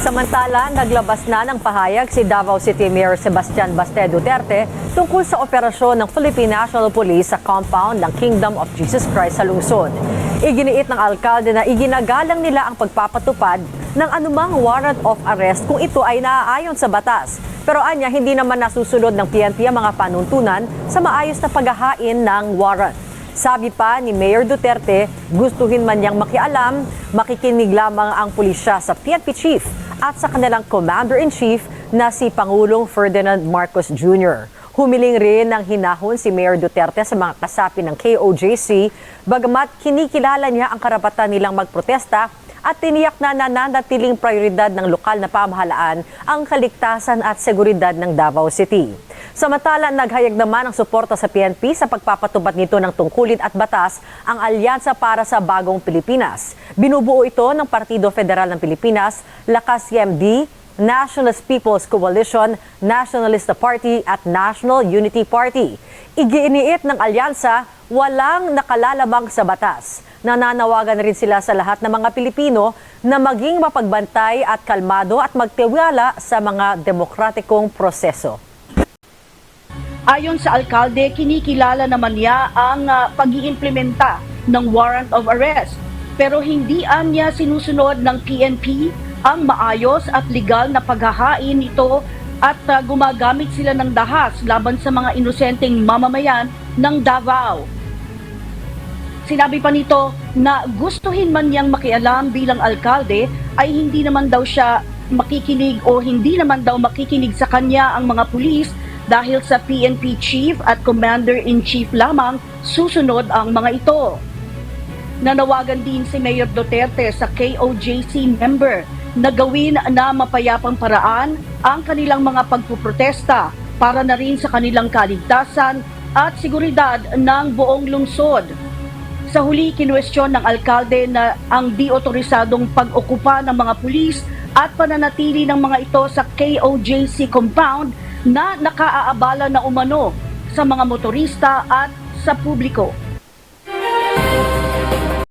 Samantala, naglabas na ng pahayag si Davao City Mayor Sebastian Baste Duterte tungkol sa operasyon ng Philippine National Police sa compound ng Kingdom of Jesus Christ sa lungsod. Iginiit ng alkalde na iginagalang nila ang pagpapatupad ng anumang warrant of arrest kung ito ay naaayon sa batas. Pero anya, hindi naman nasusunod ng PNP ang mga panuntunan sa maayos na paghahain ng warrant. Sabi pa ni Mayor Duterte, gustuhin man niyang makialam, makikinig lamang ang pulisya sa PNP Chief at sa kanilang Commander-in-Chief na si Pangulong Ferdinand Marcos Jr. Humiling rin ng hinahon si Mayor Duterte sa mga kasapi ng KOJC, bagamat kinikilala niya ang karapatan nilang magprotesta at tiniyak na nananatiling prioridad ng lokal na pamahalaan ang kaligtasan at seguridad ng Davao City. Samantala, naghayag naman ang suporta sa PNP sa pagpapatupad nito ng tungkulin at batas ang Alyansa para sa Bagong Pilipinas. Binubuo ito ng Partido Federal ng Pilipinas, Lakas CMD, Nationalist People's Coalition, Nationalista Party at National Unity Party. Iginiit ng alyansa, walang nakalalamang sa batas. Nananawagan rin sila sa lahat ng mga Pilipino na maging mapagbantay at kalmado at magtiwala sa mga demokratikong proseso. Ayon sa alkalde, kinikilala naman niya ang pag-iimplementa ng warrant of arrest. Pero hindi niya sinusunod ng PNP ang maayos at legal na paghahain nito at gumagamit sila ng dahas laban sa mga inosenteng mamamayan ng Davao. Sinabi pa nito na gustuhin man niyang makialam bilang alkalde ay hindi naman daw siya makikinig o hindi naman daw makikinig sa kanya ang mga pulis dahil sa PNP Chief at Commander-in-Chief lamang susunod ang mga ito. Nanawagan din si Mayor Duterte sa KOJC member na gawin na mapayapang paraan ang kanilang mga pagpuprotesta para na rin sa kanilang kaligtasan at seguridad ng buong lungsod. Sa huli, kinuwestiyon ng alkalde na ang di-otorisadong pag-okupa ng mga pulis at pananatili ng mga ito sa KOJC compound na nakaaabala na umano sa mga motorista at sa publiko.